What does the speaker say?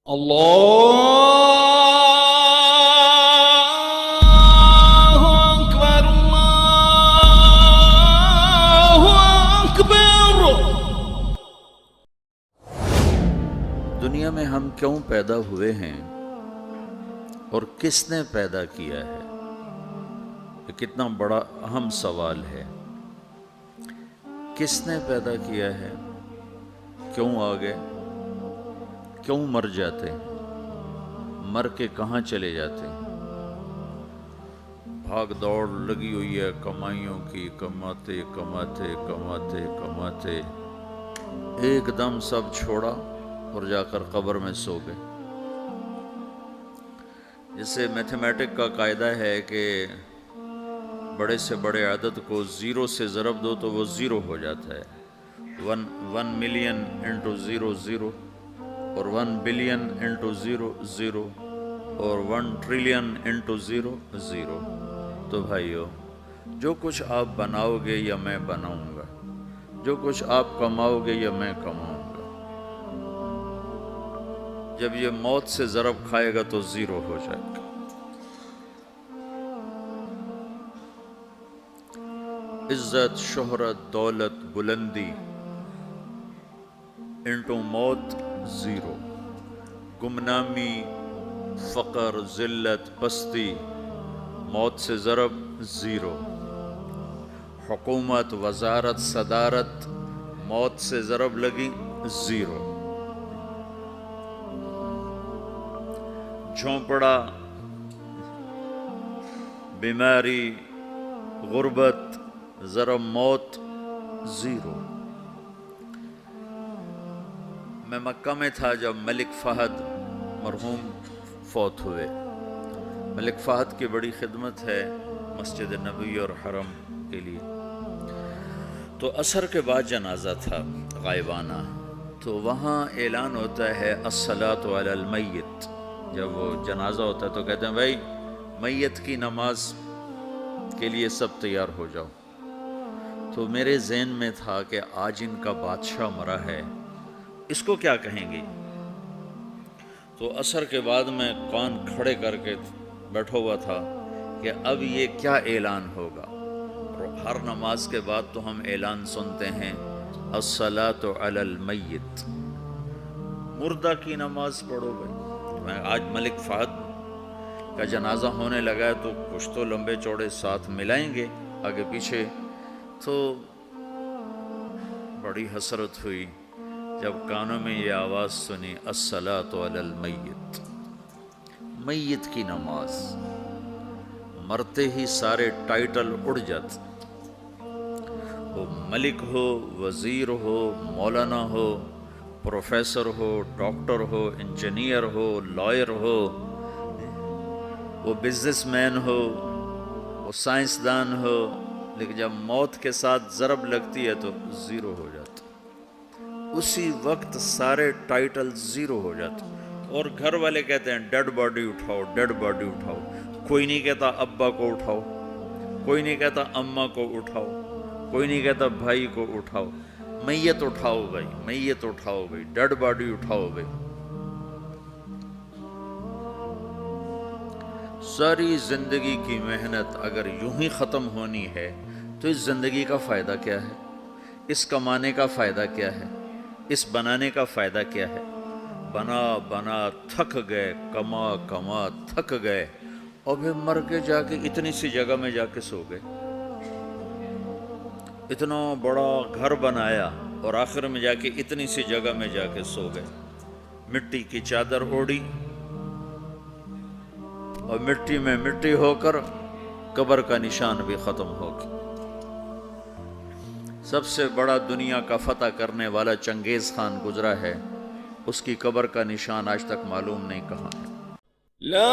اللہ اکبر اللہ اکبر۔ دنیا میں ہم کیوں پیدا ہوئے ہیں اور کس نے پیدا کیا ہے؟ یہ کتنا بڑا اہم سوال ہے۔ کس نے پیدا کیا ہے؟ کیوں آ گئے؟ کیوں مر جاتے ہیں؟ مر کے کہاں چلے جاتے ہیں؟ بھاگ دوڑ لگی ہوئی ہے کمائیوں کی، کماتے کماتے کماتے کماتے ایک دم سب چھوڑا اور جا کر قبر میں سو گئے۔ جیسے میتھمیٹک کا قاعدہ ہے کہ بڑے سے بڑے عدد کو زیرو سے ضرب دو تو وہ زیرو ہو جاتا ہے۔ 1 ملین انٹو زیرو زیرو، اور 1 بلین انٹو زیرو زیرو، اور 1 ٹریلین انٹو زیرو زیرو۔ تو بھائیو، جو کچھ آپ بناؤ گے یا میں بناؤں گا، جو کچھ آپ کماؤ گے یا میں کماؤں گا، جب یہ موت سے ضرب کھائے گا تو زیرو ہو جائے گا۔ عزت، شہرت، دولت، بلندی انٹو موت زیرو، گمنامی، فقر، ذلت، پستی موت سے ضرب زیرو، حکومت، وزارت، صدارت موت سے ضرب لگی زیرو، جھونپڑا، بیماری، غربت ضرب موت زیرو۔ میں مکہ میں تھا جب ملک فہد مرحوم فوت ہوئے۔ ملک فہد کی بڑی خدمت ہے مسجد نبوی اور حرم کے لیے۔ تو عصر کے بعد جنازہ تھا غائبانہ، تو وہاں اعلان ہوتا ہے الصلاۃ علی المیت۔ جب وہ جنازہ ہوتا ہے تو کہتے ہیں بھائی میت کی نماز کے لیے سب تیار ہو جاؤ۔ تو میرے ذہن میں تھا کہ آج ان کا بادشاہ مرا ہے، اس کو کیا کہیں گے؟ تو عصر کے بعد میں کان کھڑے کر کے بیٹھا ہوا تھا کہ اب یہ کیا اعلان ہوگا۔ اور ہر نماز کے بعد تو ہم اعلان سنتے ہیں الصلاۃ علی المیت، مردہ کی نماز پڑھو بھائی۔ میں آج ملک فہد کا جنازہ ہونے لگا ہے تو کچھ تو لمبے چوڑے ساتھ ملائیں گے آگے پیچھے۔ تو بڑی حسرت ہوئی جب کانوں میں یہ آواز سنی الصلاۃ علی المیت، میت کی نماز۔ مرتے ہی سارے ٹائٹل اڑ جاتے، وہ ملک ہو، وزیر ہو، مولانا ہو، پروفیسر ہو، ڈاکٹر ہو، انجینئر ہو، لائر ہو، وہ بزنس مین ہو، وہ سائنسدان ہو، لیکن جب موت کے ساتھ ضرب لگتی ہے تو زیرو ہو جاتا، اسی وقت سارے ٹائٹل زیرو ہو جاتے۔ اور گھر والے کہتے ہیں ڈیڈ باڈی اٹھاؤ، ڈیڈ باڈی اٹھاؤ۔ کوئی نہیں کہتا ابا کو اٹھاؤ، کوئی نہیں کہتا اماں کو اٹھاؤ، کوئی نہیں کہتا بھائی کو اٹھاؤ۔ میت اٹھاؤ بھائی، میت اٹھاؤ بھائی، ڈیڈ باڈی اٹھاؤ بھائی۔ ساری زندگی کی محنت اگر یوں ہی ختم ہونی ہے تو اس زندگی کا فائدہ کیا ہے؟ اس کمانے کا فائدہ کیا ہے؟ اس بنانے کا فائدہ کیا ہے؟ بنا بنا تھک گئے، کما کما تھک گئے، اور پھر مر کے جا کے اتنی سی جگہ میں جا کے سو گئے۔ اتنا بڑا گھر بنایا اور آخر میں جا کے اتنی سی جگہ میں جا کے سو گئے۔ مٹی کی چادر اوڑھی اور مٹی میں مٹی ہو کر قبر کا نشان بھی ختم ہو گیا۔ سب سے بڑا دنیا کا فتح کرنے والا چنگیز خان گزرا ہے، اس کی قبر کا نشان آج تک معلوم نہیں کہاں ہے۔ لا